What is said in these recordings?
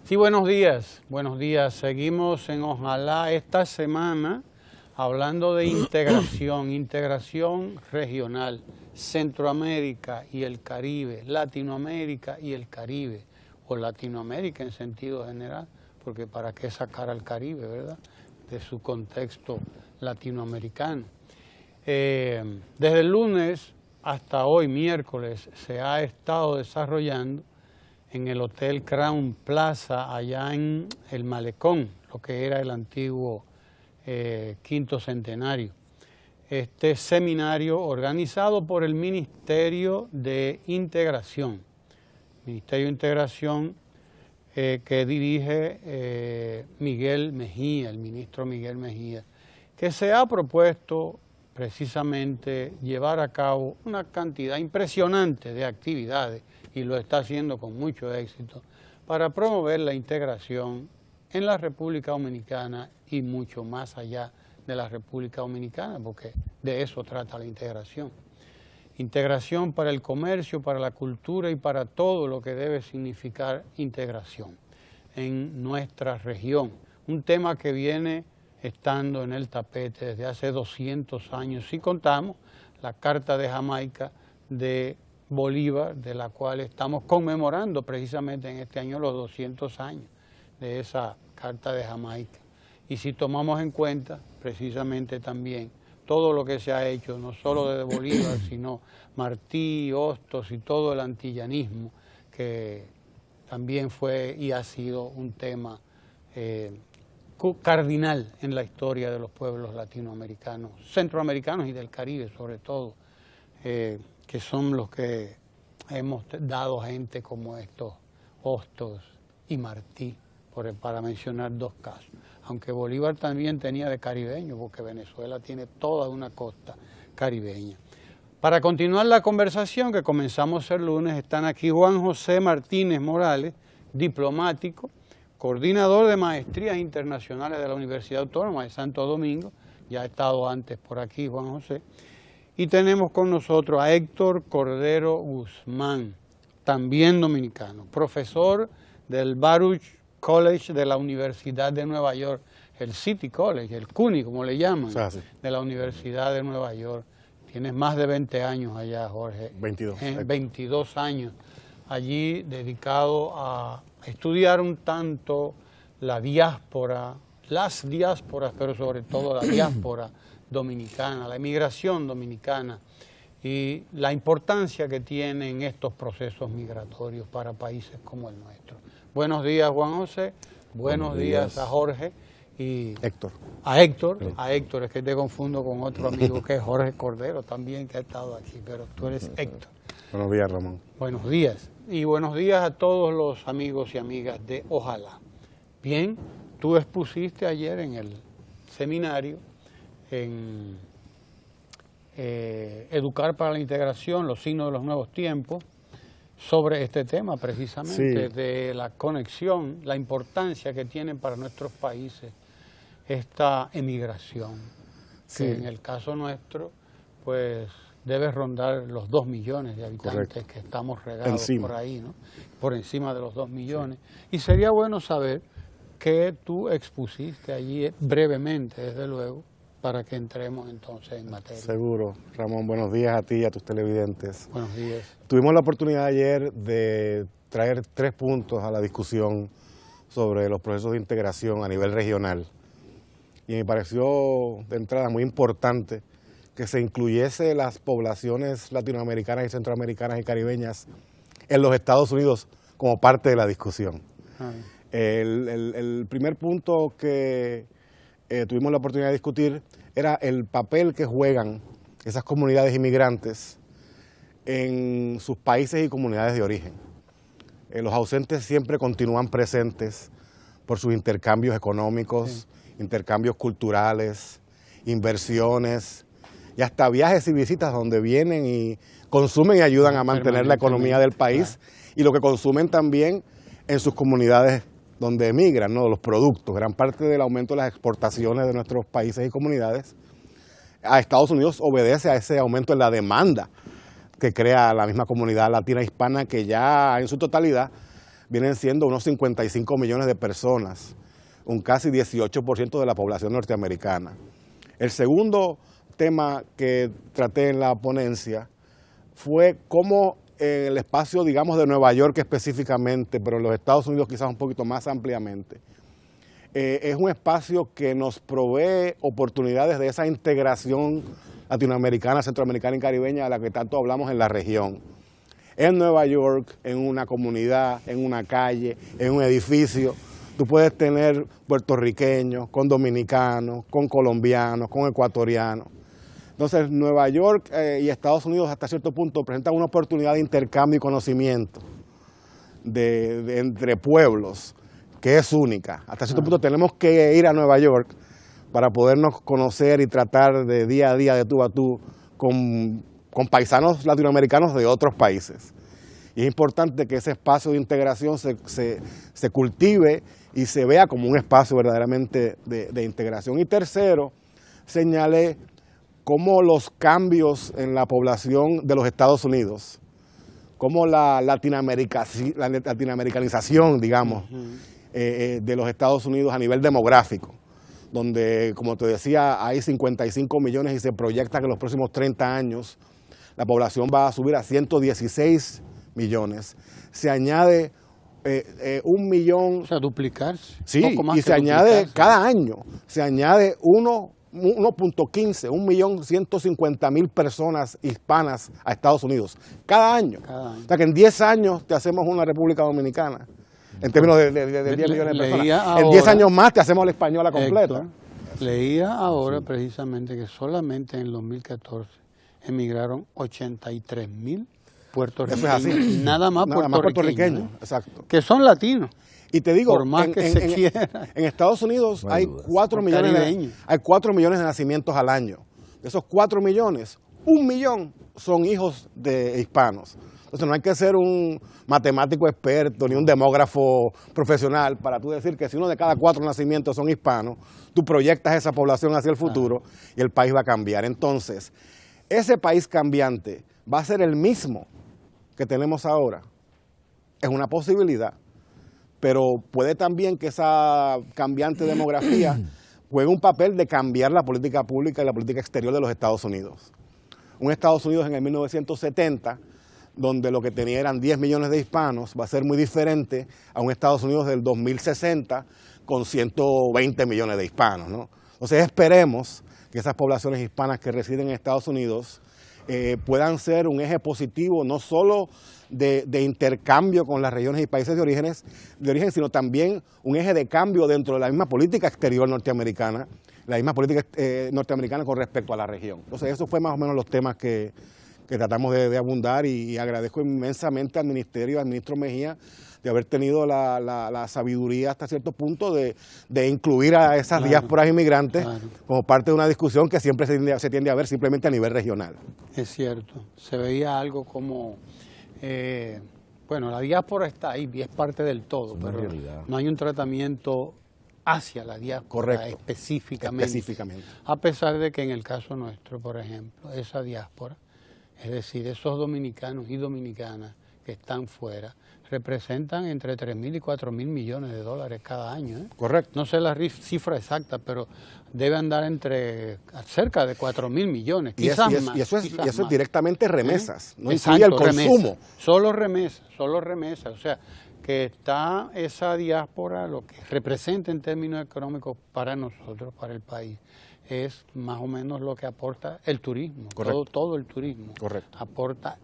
Sí, buenos días, buenos días. Seguimos en Ojalá esta semana hablando de integración regional, Centroamérica y el Caribe, Latinoamérica y el Caribe, o Latinoamérica en sentido general, porque para qué sacar al Caribe, ¿verdad?, de su contexto latinoamericano. Desde el lunes hasta hoy, miércoles, se ha estado desarrollando en el Hotel Crown Plaza, allá en el Malecón, lo que era el antiguo Quinto Centenario. Este seminario organizado por el Ministerio de Integración, que dirige Miguel Mejía, el ministro Miguel Mejía, que se ha propuesto precisamente llevar a cabo una cantidad impresionante de actividades, y lo está haciendo con mucho éxito, para promover la integración en la República Dominicana y mucho más allá de la República Dominicana, porque de eso trata la integración. Integración para el comercio, para la cultura y para todo lo que debe significar integración en nuestra región. Un tema que viene estando en el tapete desde hace 200 años, si contamos la Carta de Jamaica de Bolívar, de la cual estamos conmemorando precisamente en este año los 200 años de esa Carta de Jamaica. Y si tomamos en cuenta precisamente también todo lo que se ha hecho, no solo desde Bolívar, sino Martí, Hostos y todo el antillanismo, que también fue y ha sido un tema cardinal en la historia de los pueblos latinoamericanos, centroamericanos y del Caribe sobre todo, que son los que hemos dado gente como estos Hostos y Martí, para mencionar dos casos. Aunque Bolívar también tenía de caribeño, porque Venezuela tiene toda una costa caribeña. Para continuar la conversación que comenzamos el lunes, están aquí Juan José Martínez Morales, diplomático, coordinador de maestrías internacionales de la Universidad Autónoma de Santo Domingo, ya ha estado antes por aquí Juan José, y tenemos con nosotros a Héctor Cordero Guzmán, también dominicano, profesor del Baruch College de la Universidad de Nueva York, el City College, el CUNY como le llaman, de la Universidad de Nueva York. Tienes más de 20 años allá, Jorge. 22. 22 años allí dedicado a estudiar un tanto la diáspora, las diásporas, pero sobre todo la diáspora dominicana, la emigración dominicana y la importancia que tienen estos procesos migratorios para países como el nuestro. Buenos días, Juan José. Buenos días a Jorge y Héctor. A Héctor, es que te confundo con otro amigo que es Jorge Cordero también, que ha estado aquí, pero tú eres Héctor. Buenos días, Ramón. Buenos días. Y buenos días a todos los amigos y amigas de Ojalá. Bien, tú expusiste ayer en el seminario en Educar para la Integración, los signos de los nuevos tiempos, sobre este tema precisamente, de la conexión, la importancia que tienen para nuestros países esta emigración, que en el caso nuestro, pues debe rondar los 2 millones de habitantes que estamos regados por ahí, ¿no? Por encima de los 2 millones. Y sería bueno saber qué tú expusiste allí brevemente, desde luego, para que entremos entonces en materia. Seguro. Ramón, buenos días a ti y a tus televidentes. Buenos días. Tuvimos la oportunidad ayer de traer 3 puntos a la discusión sobre los procesos de integración a nivel regional. Y me pareció de entrada muy importante que se incluyese las poblaciones latinoamericanas y centroamericanas y caribeñas en los Estados Unidos como parte de la discusión. El primer punto que tuvimos la oportunidad de discutir era el papel que juegan esas comunidades inmigrantes en sus países y comunidades de origen. Los ausentes siempre continúan presentes por sus intercambios económicos, intercambios culturales, inversiones y hasta viajes y visitas donde vienen y consumen y ayudan a mantener la economía del país y lo que consumen también en sus comunidades donde emigran, ¿no? Los productos. Gran parte del aumento de las exportaciones de nuestros países y comunidades a Estados Unidos obedece a ese aumento en la demanda que crea la misma comunidad latina hispana, que ya en su totalidad vienen siendo unos 55 millones de personas, un casi 18% de la población norteamericana. El segundo tema que traté en la ponencia fue cómo en el espacio, digamos, de Nueva York específicamente, pero en los Estados Unidos quizás un poquito más ampliamente, es un espacio que nos provee oportunidades de esa integración latinoamericana, centroamericana y caribeña de la que tanto hablamos en la región. En Nueva York, en una comunidad, en una calle, en un edificio, tú puedes tener puertorriqueños, con dominicanos, con colombianos, con ecuatorianos. Entonces, Nueva York y Estados Unidos hasta cierto punto presentan una oportunidad de intercambio y conocimiento entre pueblos que es única. Hasta cierto punto tenemos que ir a Nueva York para podernos conocer y tratar de día a día, de tú a tú, con paisanos latinoamericanos de otros países. Y es importante que ese espacio de integración se cultive y se vea como un espacio verdaderamente de integración. Y tercero, señalé cómo los cambios en la población de los Estados Unidos, cómo la latinoamericanización, digamos, de los Estados Unidos a nivel demográfico, donde, como te decía, hay 55 millones y se proyecta que en los próximos 30 años la población va a subir a 116 millones. Se añade 1 millón... O sea, duplicarse. Sí, y se añade cada año, se añade 1.15, 1.150.000 personas hispanas a Estados Unidos, cada año. O sea que en 10 años te hacemos una República Dominicana, en términos de 10 millones de personas. Ahora, en 10 años más te hacemos la española completa. Héctor, leía ahora precisamente que solamente en el 2014 emigraron 83.000 puertorriqueños. Eso es así. Nada más puertorriqueños. Exacto. Que son latinos. Y te digo, por más que se quiera. En Estados Unidos hay 4 millones de nacimientos al año. De esos 4 millones, 1 millón son hijos de hispanos. Entonces no hay que ser un matemático experto ni un demógrafo profesional para tú decir que si uno de cada 4 nacimientos son hispanos, tú proyectas esa población hacia el futuro y el país va a cambiar. Entonces, ese país cambiante va a ser el mismo que tenemos ahora. Es una posibilidad, pero puede también que esa cambiante demografía juegue un papel de cambiar la política pública y la política exterior de los Estados Unidos. Un Estados Unidos en el 1970, donde lo que tenía eran 10 millones de hispanos, va a ser muy diferente a un Estados Unidos del 2060 con 120 millones de hispanos, ¿no? Entonces esperemos que esas poblaciones hispanas que residen en Estados Unidos puedan ser un eje positivo no solo de intercambio con las regiones y países de origen, sino también un eje de cambio dentro de la misma política exterior norteamericana, la misma política norteamericana con respecto a la región. Entonces, esos fue más o menos los temas que tratamos de abundar y agradezco inmensamente al Ministerio, al ministro Mejía, de haber tenido la sabiduría hasta cierto punto de incluir a esas diásporas inmigrantes como parte de una discusión que siempre se tiende a ver simplemente a nivel regional. Es cierto, se veía algo como, bueno, la diáspora está ahí y es parte del todo, pero no hay un tratamiento hacia la diáspora específicamente, a pesar de que en el caso nuestro, por ejemplo, esa diáspora, es decir, esos dominicanos y dominicanas que están fuera, representan entre 3.000 y 4.000 millones de dólares cada año. Correcto. No sé la cifra exacta, pero debe andar entre cerca de 4.000 millones, quizás más. Y eso es directamente remesas, no incluye el consumo. Remesas, solo remesas. O sea, que está esa diáspora, lo que representa en términos económicos para nosotros, para el país, es más o menos lo que aporta el turismo. Todo el turismo aporta,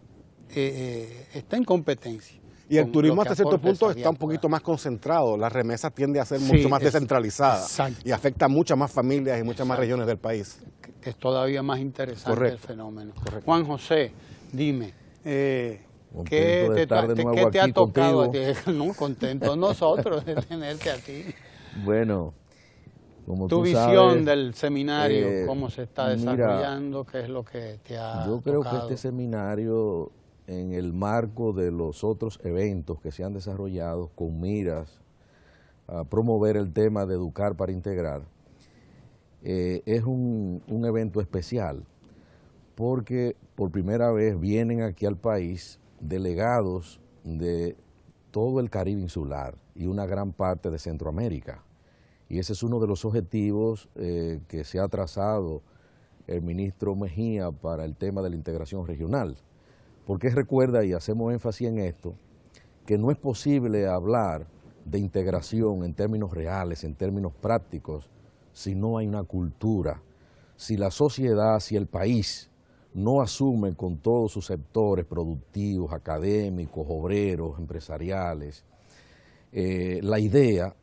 está en competencia. Y el turismo hasta cierto punto está un poquito más concentrado, las remesas tienden a ser mucho más descentralizadas y afecta a muchas más familias y muchas más regiones del país. Que es todavía más interesante el fenómeno. Juan José, dime, ¿qué te ha tocado a ti? No, contentos nosotros de tenerte a ti. Bueno, como tu visión del seminario, cómo se está desarrollando, qué es lo que te ha Yo creo tocado. que este seminario, en el marco de los otros eventos que se han desarrollado con miras a promover el tema de educar para integrar, es un evento especial porque por primera vez vienen aquí al país delegados de todo el Caribe insular y una gran parte de Centroamérica. Y ese es uno de los objetivos que se ha trazado el ministro Mejía para el tema de la integración regional. Porque recuerda, y hacemos énfasis en esto, que no es posible hablar de integración en términos reales, en términos prácticos, si no hay una cultura, si la sociedad, si el país no asume con todos sus sectores productivos, académicos, obreros, empresariales, la idea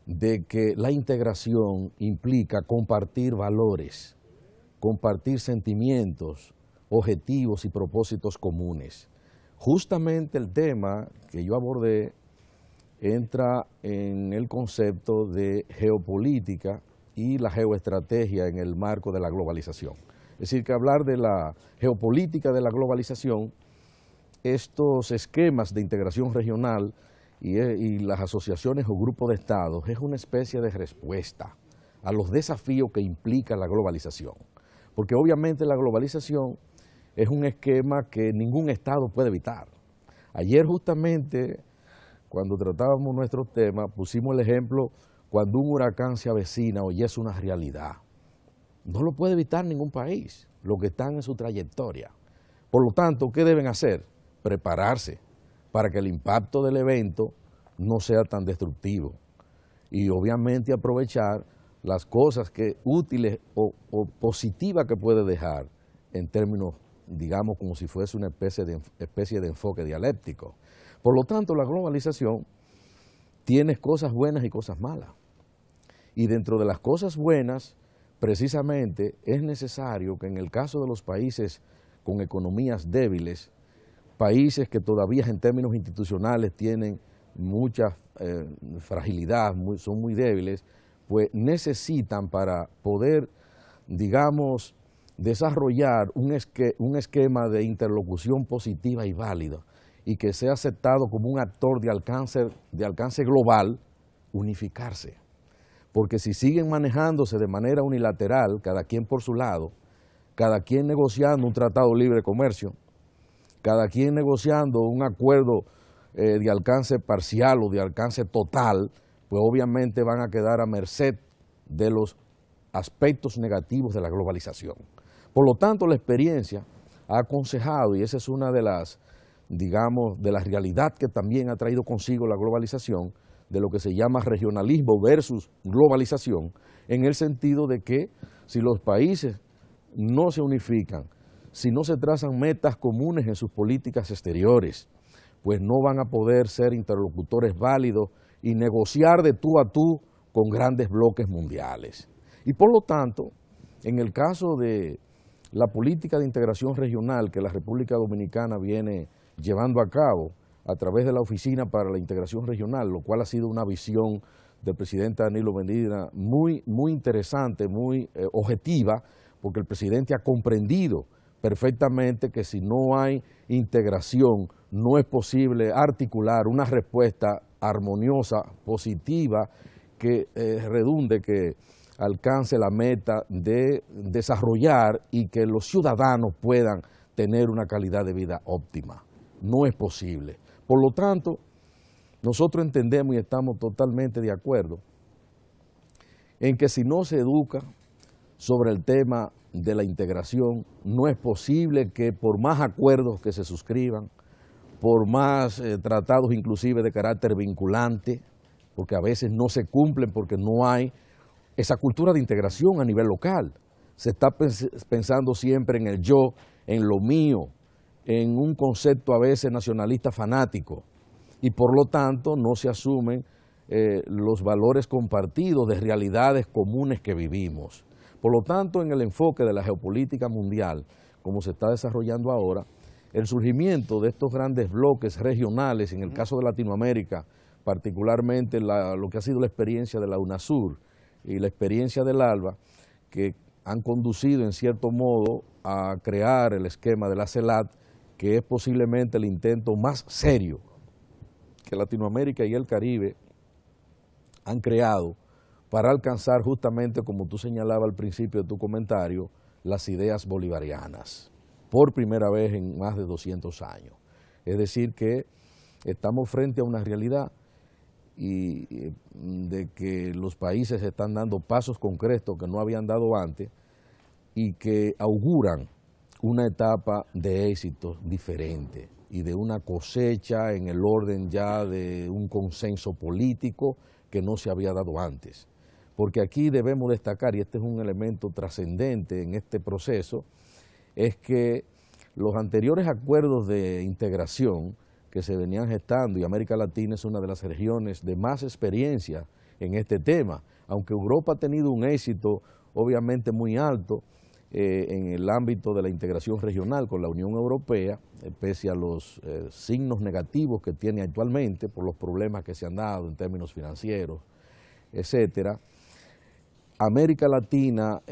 de que la integración implica compartir valores, compartir sentimientos, objetivos y propósitos comunes. Justamente el tema que yo abordé entra en el concepto de geopolítica y la geoestrategia en el marco de la globalización. Es decir, que hablar de la geopolítica de la globalización, estos esquemas de integración regional y las asociaciones o grupos de estados es una especie de respuesta a los desafíos que implica la globalización. Porque obviamente la globalización es un esquema que ningún estado puede evitar. Ayer justamente, cuando tratábamos nuestros temas, pusimos el ejemplo cuando un huracán se avecina o ya es una realidad. No lo puede evitar ningún país, lo que están en su trayectoria. Por lo tanto, ¿qué deben hacer? Prepararse para que el impacto del evento no sea tan destructivo. Y obviamente aprovechar las cosas que útiles o positivas que puede dejar en términos, digamos, como si fuese una especie de enfoque dialéctico. Por lo tanto, la globalización tiene cosas buenas y cosas malas. Y dentro de las cosas buenas, precisamente es necesario que en el caso de los países con economías débiles, países que todavía en términos institucionales tienen mucha fragilidad, son muy débiles, pues necesitan para poder, digamos, desarrollar un esquema de interlocución positiva y válida y que sea aceptado como un actor de alcance global, unificarse. Porque si siguen manejándose de manera unilateral, cada quien por su lado, cada quien negociando un tratado de libre comercio, cada quien negociando un acuerdo de alcance parcial o de alcance total, pues obviamente van a quedar a merced de los aspectos negativos de la globalización. Por lo tanto, la experiencia ha aconsejado, y esa es una de las, digamos, de la realidad que también ha traído consigo la globalización, de lo que se llama regionalismo versus globalización, en el sentido de que si los países no se unifican, si no se trazan metas comunes en sus políticas exteriores, pues no van a poder ser interlocutores válidos y negociar de tú a tú con grandes bloques mundiales. Y por lo tanto, en el caso de la política de integración regional que la República Dominicana viene llevando a cabo a través de la Oficina para la Integración Regional, lo cual ha sido una visión del presidente Danilo Medina muy interesante, muy objetiva, porque el presidente ha comprendido perfectamente que si no hay integración no es posible articular una respuesta armoniosa, positiva, que redunde, que alcance la meta de desarrollar y que los ciudadanos puedan tener una calidad de vida óptima. No es posible. Por lo tanto, nosotros entendemos y estamos totalmente de acuerdo en que si no se educa sobre el tema de la integración, no es posible que por más acuerdos que se suscriban, por más tratados inclusive de carácter vinculante, porque a veces no se cumplen porque no hay esa cultura de integración a nivel local. Se está pensando siempre en el yo, en lo mío, en un concepto a veces nacionalista fanático, y por lo tanto no se asumen los valores compartidos de realidades comunes que vivimos. Por lo tanto, en el enfoque de la geopolítica mundial, como se está desarrollando ahora, el surgimiento de estos grandes bloques regionales, en el caso de Latinoamérica, particularmente lo que ha sido la experiencia de la UNASUR y la experiencia del ALBA, que han conducido en cierto modo a crear el esquema de la CELAC, que es posiblemente el intento más serio que Latinoamérica y el Caribe han creado para alcanzar justamente, como tú señalabas al principio de tu comentario, las ideas bolivarianas, por primera vez en más de 200 años. Es decir que estamos frente a una realidad y de que los países están dando pasos concretos que no habían dado antes y que auguran una etapa de éxito diferente y de una cosecha en el orden ya de un consenso político que no se había dado antes. Porque aquí debemos destacar, y este es un elemento trascendente en este proceso, es que los anteriores acuerdos de integración que se venían gestando, y América Latina es una de las regiones de más experiencia en este tema, aunque Europa ha tenido un éxito obviamente muy alto en el ámbito de la integración regional con la Unión Europea, pese a los signos negativos que tiene actualmente por los problemas que se han dado en términos financieros, etcétera. América Latina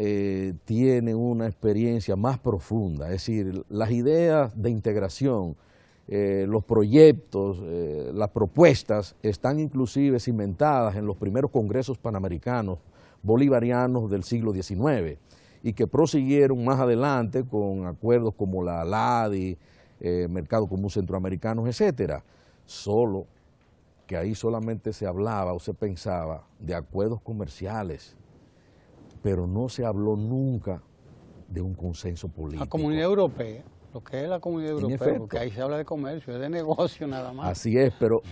tiene una experiencia más profunda, es decir, las ideas de integración, los proyectos, las propuestas están inclusive cimentadas en los primeros congresos panamericanos bolivarianos del siglo XIX y que prosiguieron más adelante con acuerdos como la ALADI, Mercado Común Centroamericano, etcétera. Solo que ahí solamente se hablaba o se pensaba de acuerdos comerciales, pero no se habló nunca de un consenso político. La Comunidad Europea, lo que es la Comunidad Europea, porque ahí se habla de comercio, es de negocio nada más. Así es, pero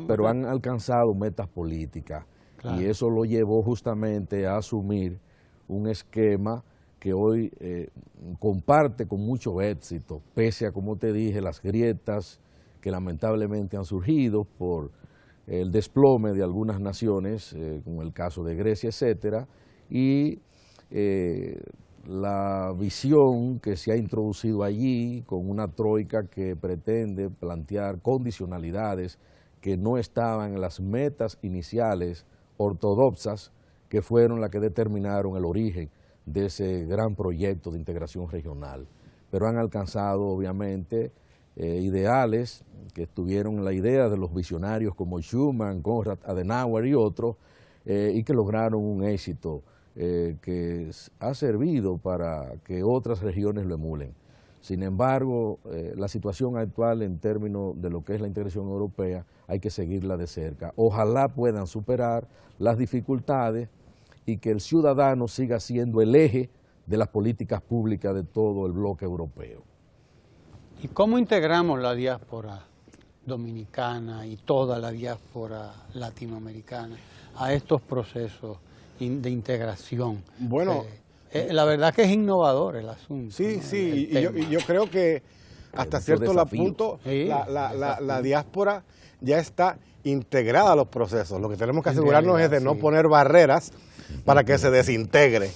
pero han alcanzado metas políticas, claro. Y eso lo llevó justamente a asumir un esquema que hoy comparte con mucho éxito, pese a, como te dije, las grietas que lamentablemente han surgido por el desplome de algunas naciones, como el caso de Grecia, etcétera, y la visión que se ha introducido allí con una troika que pretende plantear condicionalidades que no estaban en las metas iniciales ortodoxas que fueron las que determinaron el origen de ese gran proyecto de integración regional. Pero han alcanzado obviamente ideales que estuvieron en la idea de los visionarios como Schuman, Konrad Adenauer y otros, y que lograron un éxito que ha servido para que otras regiones lo emulen. Sin embargo, la situación actual en términos de lo que es la integración europea hay que seguirla de cerca. Ojalá puedan superar las dificultades y que el ciudadano siga siendo el eje de las políticas públicas de todo el bloque europeo. ¿Y cómo integramos la diáspora dominicana y toda la diáspora latinoamericana a estos procesos de integración? Bueno, la verdad que es innovador el asunto. Sí, ¿no? sí, y yo creo que hasta cierto punto la diáspora ya está integrada a los procesos. Lo que tenemos que asegurarnos es de no poner barreras para que se desintegre,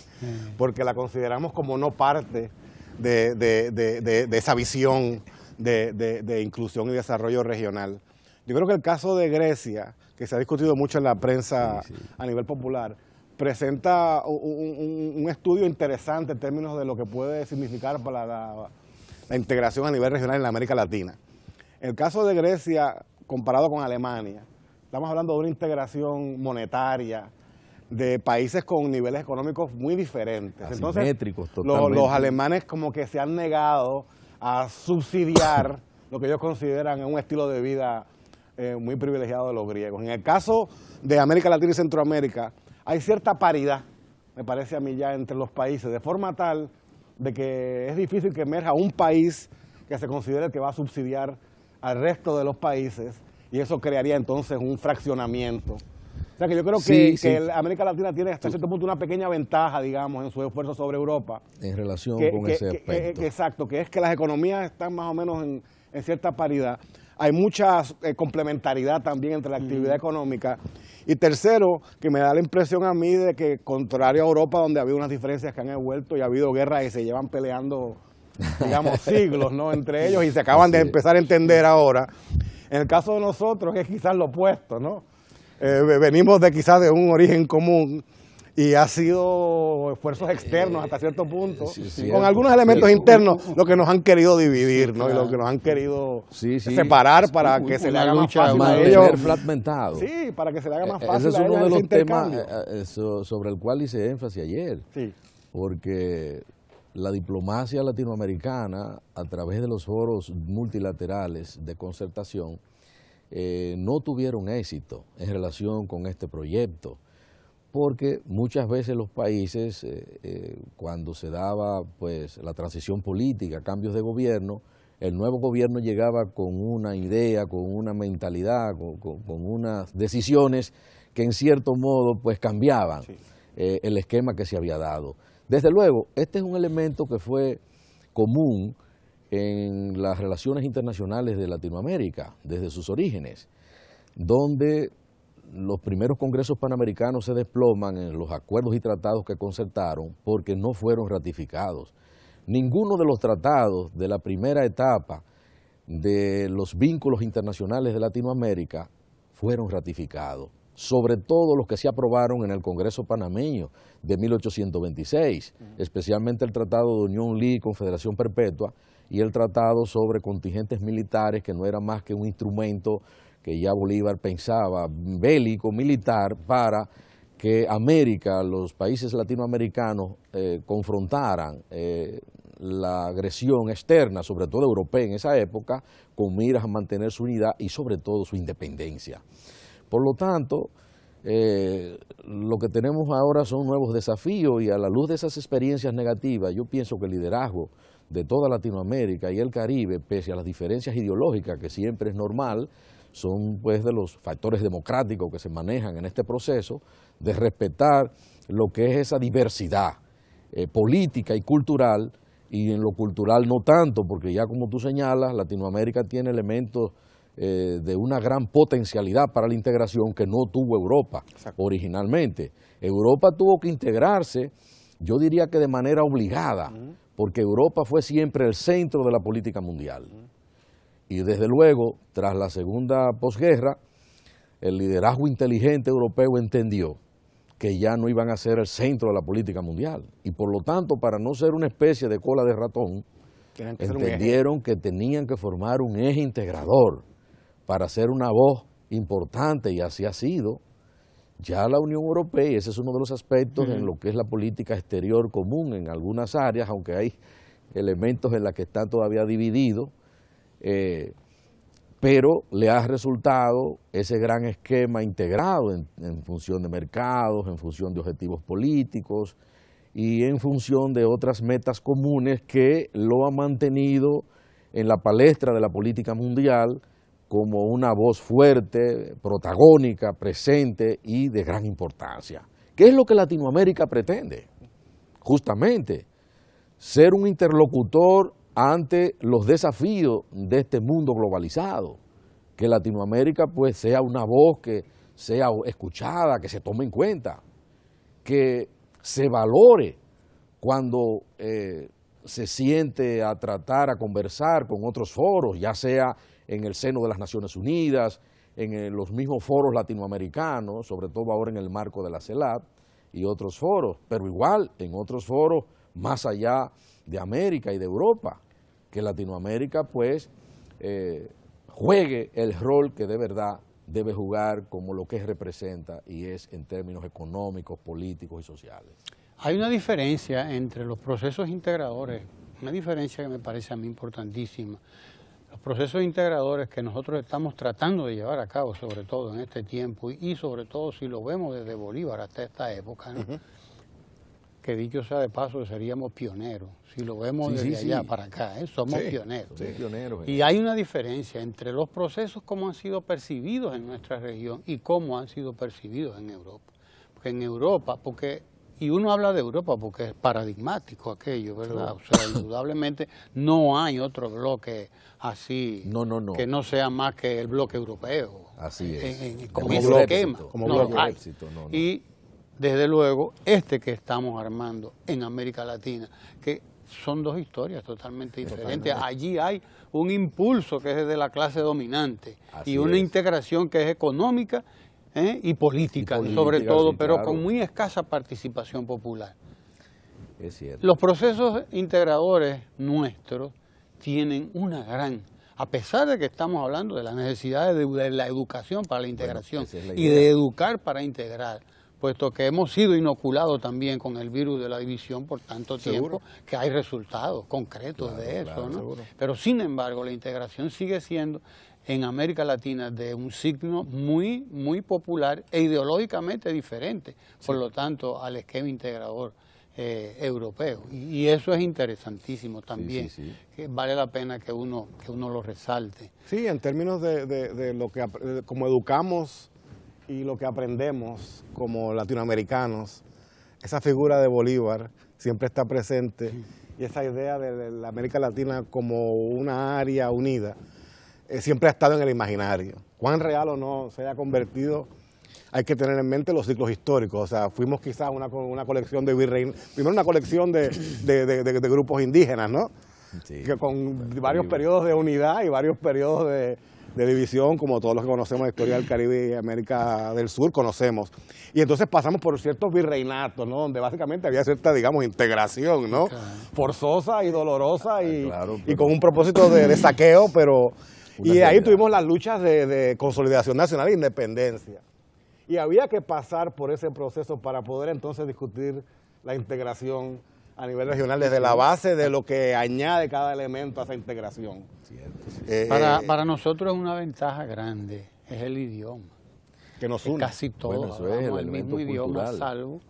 porque la consideramos como no parte de esa visión de inclusión y desarrollo regional. Yo creo que el caso de Grecia, que se ha discutido mucho en la prensa a nivel popular, presenta un estudio interesante en términos de lo que puede significar para la integración a nivel regional en la América Latina. El caso de Grecia, comparado con Alemania, estamos hablando de una integración monetaria de países con niveles económicos muy diferentes. Entonces, los alemanes como que se han negado a subsidiar lo que ellos consideran un estilo de vida muy privilegiado de los griegos. En el caso de América Latina y Centroamérica, hay cierta paridad, me parece a mí ya, entre los países, de forma tal de que es difícil que emerja un país que se considere que va a subsidiar al resto de los países, y eso crearía entonces un fraccionamiento. O sea que yo creo que América Latina tiene hasta cierto punto una pequeña ventaja, digamos, en su esfuerzo sobre Europa. En relación con ese aspecto. Exacto, que es que las economías están más o menos en cierta paridad. Hay mucha complementariedad también entre la actividad económica. Y tercero, que me da la impresión a mí de que, contrario a Europa, donde ha habido unas diferencias que han vuelto y ha habido guerras y se llevan peleando, digamos, siglos, ¿no?, entre ellos, y se acaban de empezar a entender ahora. En el caso de nosotros es quizás lo opuesto, ¿no? Venimos quizás de un origen común y ha sido esfuerzos externos hasta cierto punto, con algunos elementos internos, lo que nos han querido dividir, ¿no? Y lo que nos han querido separar para que se le haga más fácil a ellos. Fragmentado. Sí, para que se le haga más fácil. Ese es uno de los temas sobre el cual hice énfasis ayer, porque la diplomacia latinoamericana, a través de los foros multilaterales de concertación, no tuvieron éxito en relación con este proyecto, porque muchas veces los países, cuando se daba pues la transición política, cambios de gobierno, el nuevo gobierno llegaba con una idea, con una mentalidad, con unas decisiones que en cierto modo pues cambiaban el esquema que se había dado. Desde luego, este es un elemento que fue común en las relaciones internacionales de Latinoamérica, desde sus orígenes, donde los primeros congresos panamericanos se desploman en los acuerdos y tratados que concertaron porque no fueron ratificados. Ninguno de los tratados de la primera etapa de los vínculos internacionales de Latinoamérica fueron ratificados, sobre todo los que se aprobaron en el Congreso Panameño de 1826, especialmente el Tratado de Unión Lee y Confederación Perpetua y el Tratado sobre contingentes militares, que no era más que un instrumento que ya Bolívar pensaba bélico, militar, para que América, los países latinoamericanos, confrontaran la agresión externa, sobre todo europea en esa época, con miras a mantener su unidad y sobre todo su independencia. Por lo tanto, lo que tenemos ahora son nuevos desafíos y a la luz de esas experiencias negativas, yo pienso que el liderazgo de toda Latinoamérica y el Caribe, pese a las diferencias ideológicas, que siempre es normal, son pues de los factores democráticos que se manejan en este proceso, de respetar lo que es esa diversidad política y cultural, y en lo cultural no tanto, porque ya como tú señalas, Latinoamérica tiene elementos de una gran potencialidad para la integración que no tuvo Europa originalmente. Europa tuvo que integrarse, yo diría que de manera obligada, porque Europa fue siempre el centro de la política mundial. Y desde luego, tras la segunda posguerra, el liderazgo inteligente europeo entendió que ya no iban a ser el centro de la política mundial. Y por lo tanto, para no ser una especie de cola de ratón, entendieron que tenían que formar un eje integrador para ser una voz importante, y así ha sido. Ya la Unión Europea, y ese es uno de los aspectos en lo que es la política exterior común en algunas áreas, aunque hay elementos en las que está todavía dividido, pero le ha resultado ese gran esquema integrado en función de mercados, en función de objetivos políticos y en función de otras metas comunes que lo ha mantenido en la palestra de la política mundial como una voz fuerte, protagónica, presente y de gran importancia. ¿Qué es lo que Latinoamérica pretende? Justamente, ser un interlocutor ante los desafíos de este mundo globalizado, que Latinoamérica pues sea una voz que sea escuchada, que se tome en cuenta, que se valore cuando se siente a tratar, a conversar con otros foros, ya sea en el seno de las Naciones Unidas, en los mismos foros latinoamericanos, sobre todo ahora en el marco de la CELAC y otros foros, pero igual en otros foros más allá de América y de Europa, que Latinoamérica pues juegue el rol que de verdad debe jugar como lo que representa y es en términos económicos, políticos y sociales. Hay una diferencia entre los procesos integradores, una diferencia que me parece a mí importantísima. Los procesos integradores que nosotros estamos tratando de llevar a cabo, sobre todo en este tiempo, y sobre todo si lo vemos desde Bolívar hasta esta época, ¿no? Que dicho sea de paso, seríamos pioneros. Si lo vemos desde allá para acá, somos pioneros. Pioneros. Y hay una diferencia entre los procesos como han sido percibidos en nuestra región y cómo han sido percibidos en Europa. Porque en Europa, y uno habla de Europa porque es paradigmático aquello, ¿verdad? O sea, indudablemente no hay otro bloque así que no sea más que el bloque europeo. Así es. Con ese esquema. Como bloque hay. Éxito, Y desde luego, que estamos armando en América Latina, que son dos historias totalmente diferentes. Allí hay un impulso que es de la clase dominante y una integración que es económica y política, sobre todo, pero con muy escasa participación popular. Es cierto. Los procesos integradores nuestros tienen una gran, a pesar de que estamos hablando de la necesidad de la educación para la integración y de educar para integrar, puesto que hemos sido inoculados también con el virus de la división por tanto tiempo, que hay resultados concretos de eso, ¿no? Pero sin embargo la integración sigue siendo en América Latina de un signo muy, muy popular e ideológicamente diferente, por lo tanto, al esquema integrador europeo. Y eso es interesantísimo también, que vale la pena que uno lo resalte. Sí, en términos de lo que como educamos y lo que aprendemos como latinoamericanos, esa figura de Bolívar siempre está presente y esa idea de la América Latina como una área unida siempre ha estado en el imaginario. Cuán real o no se haya convertido, hay que tener en mente los ciclos históricos. O sea, fuimos quizás una colección de virreinatos, primero una colección de grupos indígenas, ¿no? Sí, que con varios periodos de unidad y varios periodos de división, como todos los que conocemos la historia del Caribe y América del Sur conocemos. Y entonces pasamos por ciertos virreinatos, ¿no? Donde básicamente había cierta, digamos, integración, ¿no? Claro. Forzosa y dolorosa y con un propósito de saqueo, pero... Y ahí tuvimos las luchas de consolidación nacional e independencia. Y había que pasar por ese proceso para poder entonces discutir la integración a nivel regional desde la base de lo que añade cada elemento a esa integración. Para nosotros es una ventaja grande, es el idioma. Que nos une. Casi todos hablamos el mismo idioma, salvo.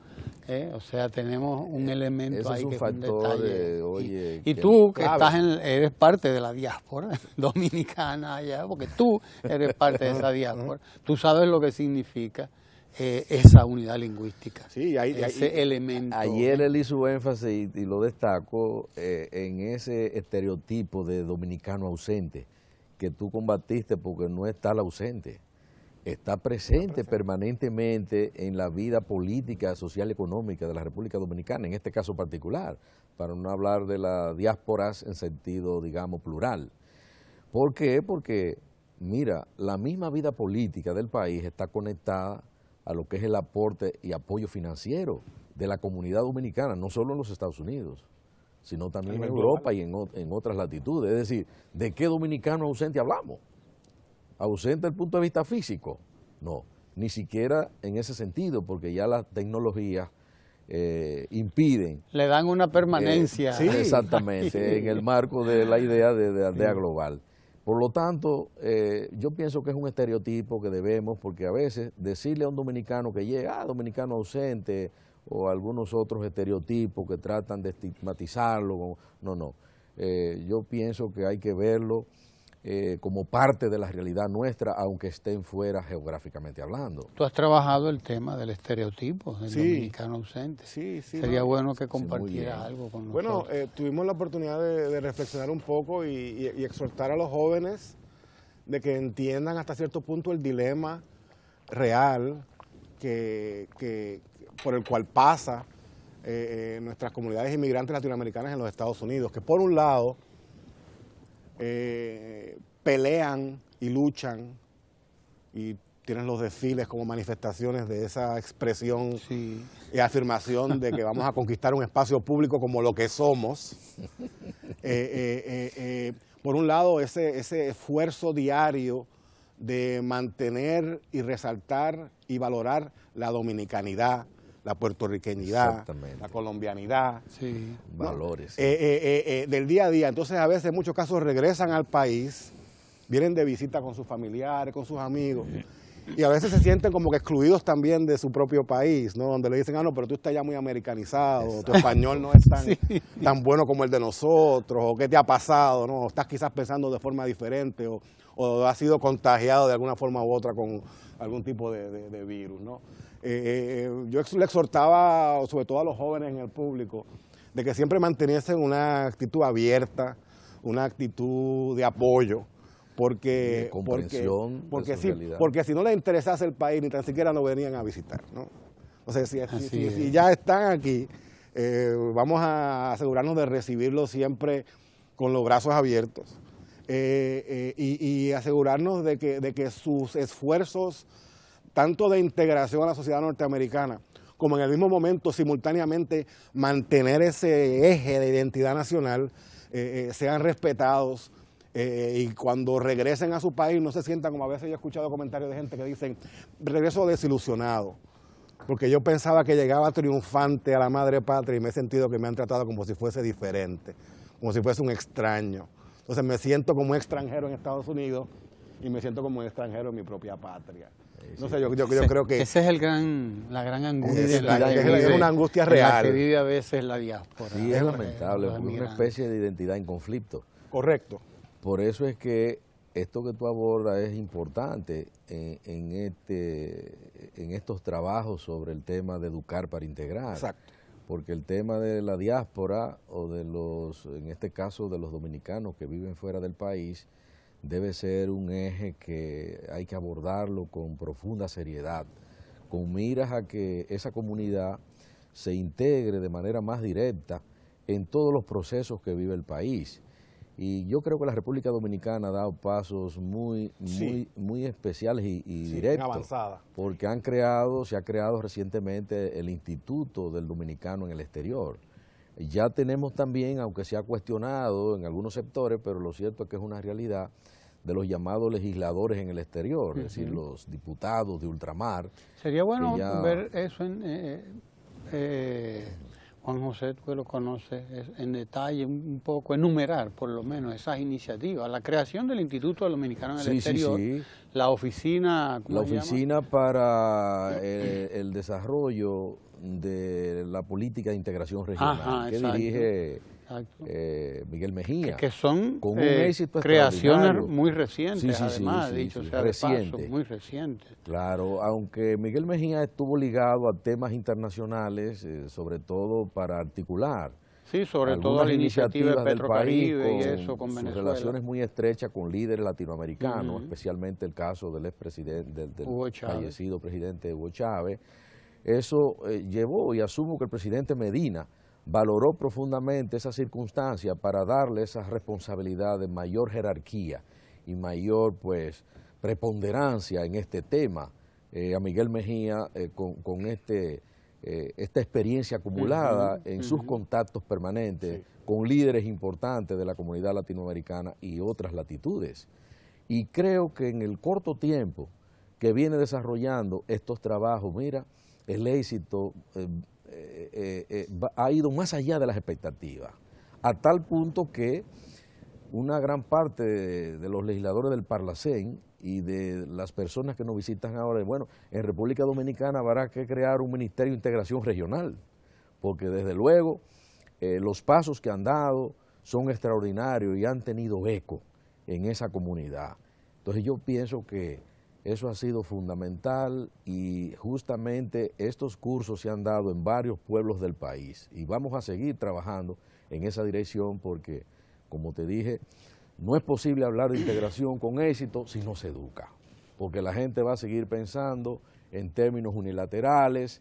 O sea, tenemos un elemento eso ahí es un que factor es un detalle. de, oye, y tú, que eres parte de la diáspora dominicana allá, porque tú eres parte de esa diáspora, tú sabes lo que significa esa unidad lingüística, ese elemento. Ayer él hizo énfasis, y lo destaco, en ese estereotipo de dominicano ausente, que tú combatiste porque no está el ausente. Está presente permanentemente en la vida política, social y económica de la República Dominicana, en este caso particular, para no hablar de las diásporas en sentido, digamos, plural. ¿Por qué? Porque, mira, la misma vida política del país está conectada a lo que es el aporte y apoyo financiero de la comunidad dominicana, no solo en los Estados Unidos, sino también en Europa y en otras latitudes. Es decir, ¿de qué dominicano ausente hablamos? ¿Ausente desde el punto de vista físico? No, ni siquiera en ese sentido, porque ya las tecnologías impiden. Le dan una permanencia. Sí, exactamente, en el marco de la idea de aldea global. Por lo tanto, yo pienso que es un estereotipo que debemos, porque a veces decirle a un dominicano que llega, dominicano ausente, o algunos otros estereotipos que tratan de estigmatizarlo, no. Yo pienso que hay que verlo como parte de la realidad nuestra, aunque estén fuera geográficamente hablando. Tú has trabajado el tema del estereotipo del dominicano ausente. Sí, Sería bueno que compartieras algo con nosotros. Bueno, tuvimos la oportunidad de reflexionar un poco y exhortar a los jóvenes de que entiendan hasta cierto punto el dilema real por el cual pasa nuestras comunidades inmigrantes latinoamericanas en los Estados Unidos, que por un lado pelean y luchan y tienen los desfiles como manifestaciones de esa expresión y afirmación de que vamos a conquistar un espacio público como lo que somos. Por un lado, ese esfuerzo diario de mantener y resaltar y valorar la dominicanidad, la puertorriqueñidad, la colombianidad, valores del día a día. Entonces a veces en muchos casos regresan al país, vienen de visita con sus familiares, con sus amigos, y a veces se sienten como que excluidos también de su propio país, ¿no? Donde le dicen, no, pero tú estás ya muy americanizado, tu español no es tan bueno como el de nosotros, o qué te ha pasado, ¿no? O estás quizás pensando de forma diferente, o has sido contagiado de alguna forma u otra con algún tipo de virus, ¿no? Yo le exhortaba, sobre todo a los jóvenes en el público, de que siempre manteniesen una actitud abierta, una actitud de apoyo, porque si no les interesase el país, ni tan siquiera nos venían a visitar, ¿no? O sea, si ya están aquí, vamos a asegurarnos de recibirlos siempre con los brazos abiertos y asegurarnos de que sus esfuerzos, tanto de integración a la sociedad norteamericana, como en el mismo momento, simultáneamente, mantener ese eje de identidad nacional, sean respetados y cuando regresen a su país no se sientan, como a veces yo he escuchado comentarios de gente que dicen, regreso desilusionado, porque yo pensaba que llegaba triunfante a la madre patria y me he sentido que me han tratado como si fuese diferente, como si fuese un extraño. Entonces me siento como un extranjero en Estados Unidos y me siento como un extranjero en mi propia patria. No Sí. sé, yo creo que Ese es la gran angustia. es una angustia real. En la que vive a veces la diáspora. Sí, es lamentable, los porque es una emigrantes. especie de identidad en conflicto. Correcto. Por eso es que esto que tú abordas es importante en estos trabajos sobre el tema de educar para integrar. Exacto. Porque el tema de la diáspora o en este caso de los dominicanos que viven fuera del país, debe ser un eje que hay que abordarlo con profunda seriedad, con miras a que esa comunidad se integre de manera más directa en todos los procesos que vive el país. Y yo creo que la República Dominicana ha dado pasos muy especiales y directos. Avanzada. Porque se ha creado recientemente el Instituto del Dominicano en el Exterior. Ya tenemos también, aunque se ha cuestionado en algunos sectores, pero lo cierto es que es una realidad, de los llamados legisladores en el exterior, es decir, los diputados de ultramar. Sería bueno ya... ver eso Juan José, tú que lo conoces, en detalle, un poco, enumerar por lo menos esas iniciativas, la creación del Instituto Dominicano en el Exterior, la oficina... La oficina para el desarrollo de la política de integración regional, que dirige Miguel Mejía. Que son con un éxito creaciones muy recientes, además, dicho sea de paso, muy recientes. Claro, aunque Miguel Mejía estuvo ligado a temas internacionales, sobre todo para articular sobre todo a la iniciativa de Petrocaribe y eso con sus Venezuela. Relaciones muy estrechas con líderes latinoamericanos, especialmente el caso del expresidente, del fallecido presidente Hugo Chávez. Eso llevó, y asumo que el presidente Medina valoró profundamente esa circunstancia para darle esa responsabilidad de mayor jerarquía y mayor preponderancia en este tema a Miguel Mejía con esta experiencia acumulada en sus contactos permanentes con líderes importantes de la comunidad latinoamericana y otras latitudes. Y creo que en el corto tiempo que viene desarrollando estos trabajos, mira, el éxito ha ido más allá de las expectativas, a tal punto que una gran parte de los legisladores del Parlacén y de las personas que nos visitan ahora, bueno, en República Dominicana habrá que crear un Ministerio de Integración Regional, porque desde luego los pasos que han dado son extraordinarios y han tenido eco en esa comunidad. Entonces yo pienso que eso ha sido fundamental y justamente estos cursos se han dado en varios pueblos del país y vamos a seguir trabajando en esa dirección porque, como te dije, no es posible hablar de integración con éxito si no se educa, porque la gente va a seguir pensando en términos unilaterales,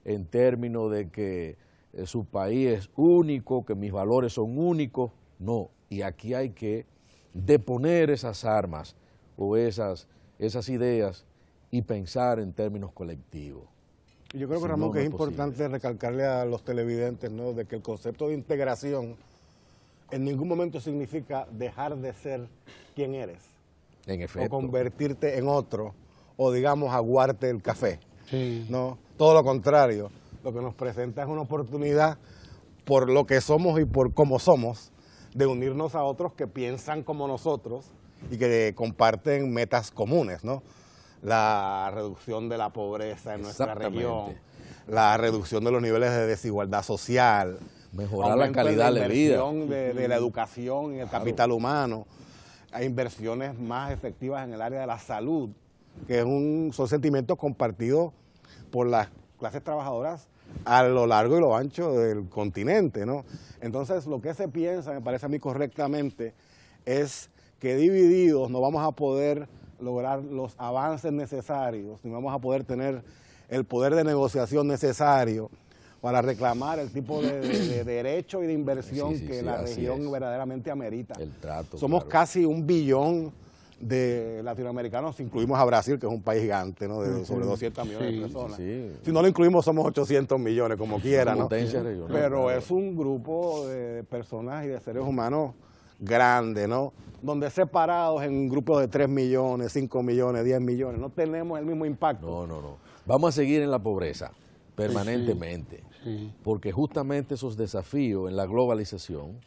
en términos de que su país es único, que mis valores son únicos. No, y aquí hay que deponer esas armas o esas ideas y pensar en términos colectivos. Yo creo que, Ramón, que es importante recalcarle a los televidentes, ¿no?, de que el concepto de integración en ningún momento significa dejar de ser quien eres. En efecto. O convertirte en otro, o digamos aguarte el café. Sí. No, todo lo contrario. Lo que nos presenta es una oportunidad, por lo que somos y por cómo somos, de unirnos a otros que piensan como nosotros y que comparten metas comunes, ¿no? La reducción de la pobreza en nuestra región, la reducción de los niveles de desigualdad social, mejorar la calidad de vida, de la educación y el capital humano, hay inversiones más efectivas en el área de la salud, que son sentimientos compartidos por las clases trabajadoras a lo largo y lo ancho del continente, ¿no? Entonces, lo que se piensa, me parece a mí correctamente, es que divididos no vamos a poder lograr los avances necesarios, ni vamos a poder tener el poder de negociación necesario para reclamar el tipo de derecho y de inversión que la región verdaderamente amerita. Somos casi 1 billón de latinoamericanos, si incluimos a Brasil, que es un país gigante, ¿no?, de sobre 200 millones de personas. Si no lo incluimos, somos 800 millones, como quiera, ¿no? Pero es un grupo de personas y de seres humanos grande, ¿no?, donde separados en grupos de 3 millones, 5 millones, 10 millones, no tenemos el mismo impacto. No. Vamos a seguir en la pobreza permanentemente, porque justamente esos desafíos en la globalización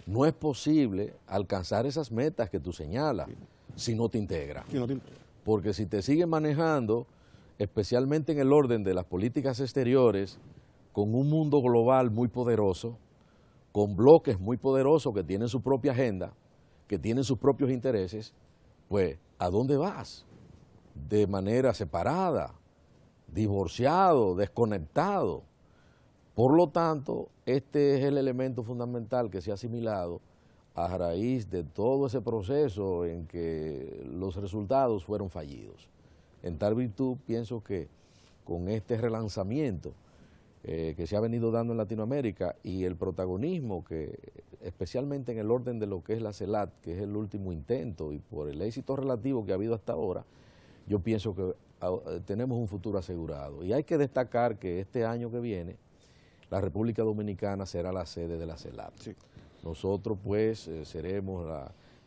no es posible alcanzar esas metas que tú señalas. si no te integra. Y no te- Porque si te siguen manejando, especialmente en el orden de las políticas exteriores, con un mundo global muy poderoso, con bloques muy poderosos que tienen su propia agenda, que tienen sus propios intereses, pues, ¿a dónde vas? De manera separada, divorciado, desconectado. Por lo tanto, este es el elemento fundamental que se ha asimilado a raíz de todo ese proceso en que los resultados fueron fallidos. En tal virtud, pienso que con este relanzamiento que se ha venido dando en Latinoamérica y el protagonismo que, especialmente en el orden de lo que es la CELAC, que es el último intento, y por el éxito relativo que ha habido hasta ahora, yo pienso que tenemos un futuro asegurado. Y hay que destacar que este año que viene, la República Dominicana será la sede de la CELAC. Sí. Nosotros, pues, seremos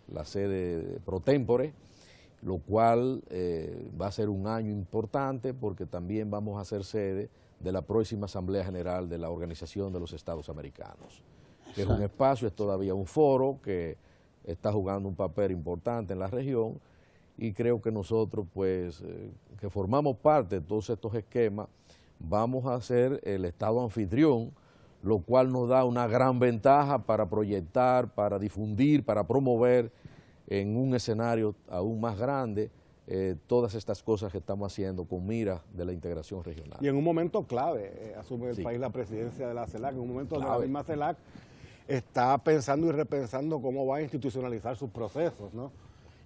la sede pro tempore, lo cual va a ser un año importante porque también vamos a ser sede de la próxima Asamblea General de la Organización de los Estados Americanos, que es un espacio, es todavía un foro que está jugando un papel importante en la región, y creo que nosotros, pues, que formamos parte de todos estos esquemas, vamos a ser el Estado anfitrión, lo cual nos da una gran ventaja para proyectar, para difundir, para promover en un escenario aún más grande todas estas cosas que estamos haciendo con mira de la integración regional. Y en un momento clave asume el Sí. país la presidencia de la CELAC, en un momento donde la Clave. misma CELAC está pensando y repensando cómo va a institucionalizar sus procesos, ¿no?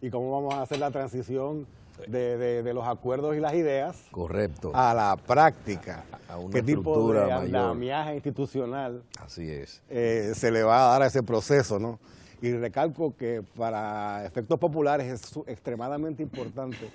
Y cómo vamos a hacer la transición de los acuerdos y las ideas Correcto. a la práctica. A una ¿Qué tipo estructura de mayor. andamiaje institucional Así es. se le va a dar a ese proceso, ¿no? Y recalco que para efectos populares es extremadamente importante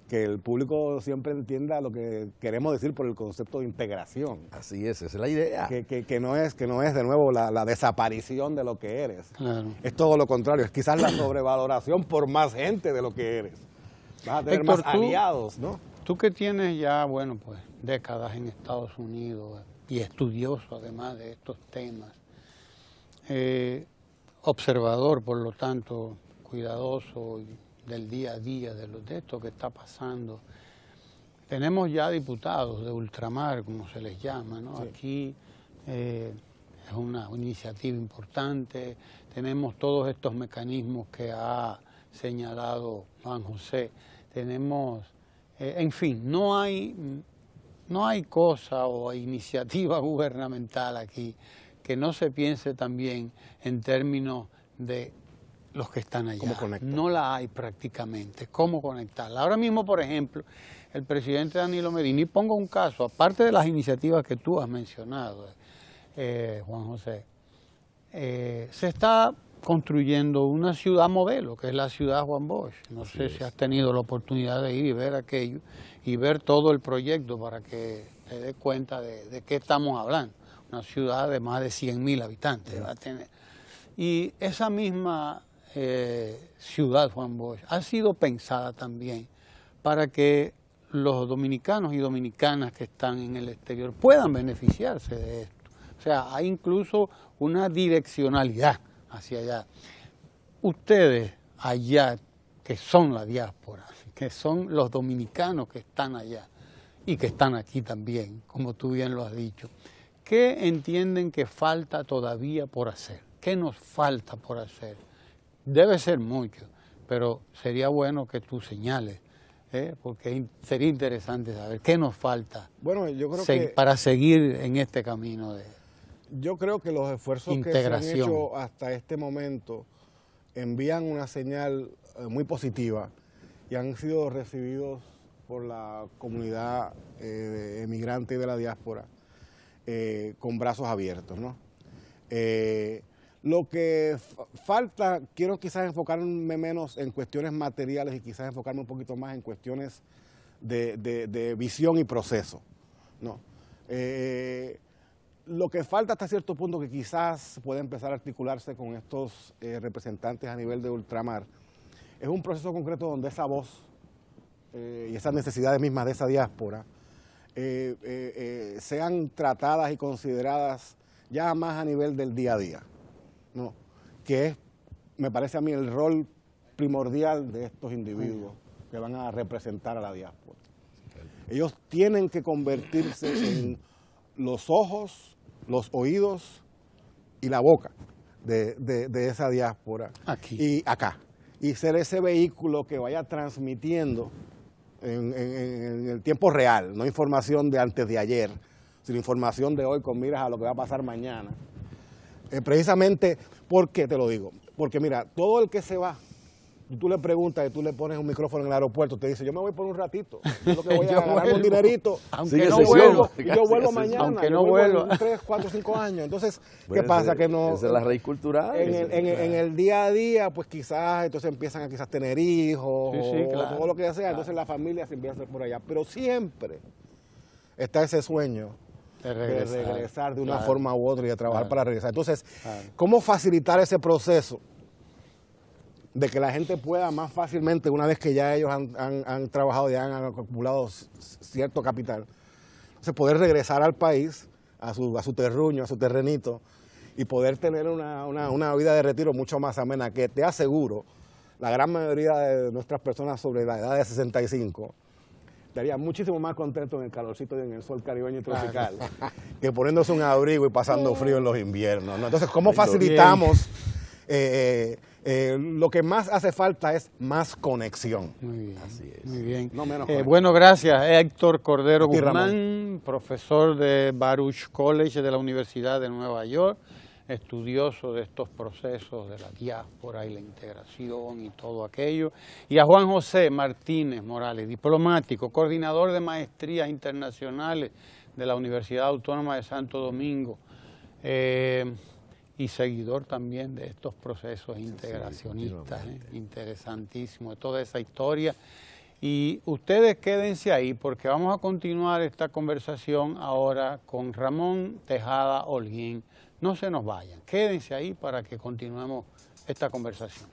que el público siempre entienda lo que queremos decir por el concepto de integración. Así es, esa es la idea. Que no es de nuevo la desaparición de lo que eres. Claro. Es todo lo contrario, es quizás la sobrevaloración por más gente de lo que eres. Vas a tener Héctor, más aliados, ¿no? Tú que tienes ya, bueno, pues décadas en Estados Unidos y estudioso además de estos temas, observador, por lo tanto, cuidadoso del día a día de esto que está pasando. Tenemos ya diputados de ultramar, como se les llama, ¿no? Sí. Aquí es una iniciativa importante, tenemos todos estos mecanismos que ha señalado Juan José, tenemos, en fin, no hay cosa o iniciativa gubernamental aquí que no se piense también en términos de los que están allá. ¿Cómo conectar? No la hay prácticamente. ¿Cómo conectarla? Ahora mismo, por ejemplo, el presidente Danilo Medina, y pongo un caso, aparte de las iniciativas que tú has mencionado, Juan José, se está construyendo una ciudad modelo, que es la ciudad Juan Bosch. No sé si has tenido la oportunidad de ir y ver aquello, y ver todo el proyecto para que te des cuenta de qué estamos hablando. Una ciudad de más de 100.000 habitantes va a tener. Y esa misma ciudad Juan Bosch ha sido pensada también para que los dominicanos y dominicanas que están en el exterior puedan beneficiarse de esto. O sea, hay incluso una direccionalidad hacia allá. Ustedes allá, que son la diáspora, que son los dominicanos que están allá y que están aquí también, como tú bien lo has dicho, ¿qué entienden que falta todavía por hacer? ¿Qué nos falta por hacer? Debe ser mucho, pero sería bueno que tú señales, porque sería interesante saber qué nos falta Bueno, yo creo que para seguir en este camino de... Yo creo que los esfuerzos que se han hecho hasta este momento envían una señal muy positiva y han sido recibidos por la comunidad emigrante y de la diáspora con brazos abiertos, ¿no? Lo que falta, quiero quizás enfocarme menos en cuestiones materiales y quizás enfocarme un poquito más en cuestiones de visión y proceso, ¿no? Lo que falta hasta cierto punto que quizás puede empezar a articularse con estos representantes a nivel de ultramar es un proceso concreto donde esa voz y esas necesidades mismas de esa diáspora sean tratadas y consideradas ya más a nivel del día a día, ¿no? Que es, me parece a mí, el rol primordial de estos individuos que van a representar a la diáspora. Ellos tienen que convertirse en los ojos, los oídos y la boca de esa diáspora. Aquí. Y acá. Y ser ese vehículo que vaya transmitiendo en el tiempo real, no información de antes de ayer, sino información de hoy con miras a lo que va a pasar mañana. Precisamente, ¿por qué te lo digo? Porque mira, todo el que se va, tú le preguntas y tú le pones un micrófono en el aeropuerto, te dice, yo me voy por un ratito, yo lo que voy a ganar un dinerito, aunque no vuelvo, y yo vuelvo mañana, aunque yo no vuelvo vuelva. en 3, 4, 5 años. Entonces, ¿qué pasa? Que no, esa es la raíz cultural. en el día a día, pues quizás, entonces empiezan a quizás tener hijos, Sí, claro, o lo que sea, entonces la familia se empieza a hacer por allá, pero siempre está ese sueño de regresar de una forma u otra y de trabajar para regresar. Entonces, ¿cómo facilitar ese proceso de que la gente pueda más fácilmente, una vez que ya ellos han trabajado, ya han acumulado cierto capital, entonces poder regresar al país, a su terruño, a su terrenito, y poder tener una vida de retiro mucho más amena, que te aseguro, la gran mayoría de nuestras personas sobre la edad de 65, estaría muchísimo más contento en el calorcito y en el sol caribeño y tropical que poniéndose un abrigo y pasando frío en los inviernos, ¿no? Entonces, ¿cómo facilitamos? Lo que más hace falta es más conexión. Muy bien, Así es. muy bien. No menos bueno, gracias. Héctor Cordero A ti, Guzmán, profesor de Baruch College de la Universidad de Nueva York, estudioso de estos procesos de la diáspora y la integración y todo aquello. Y a Juan José Martínez Morales, diplomático, coordinador de maestrías internacionales de la Universidad Autónoma de Santo Domingo. Y seguidor también de estos procesos integracionistas, interesantísimo, de toda esa historia. Y ustedes quédense ahí porque vamos a continuar esta conversación ahora con Ramón Tejada Holguín. No se nos vayan, quédense ahí para que continuemos esta conversación.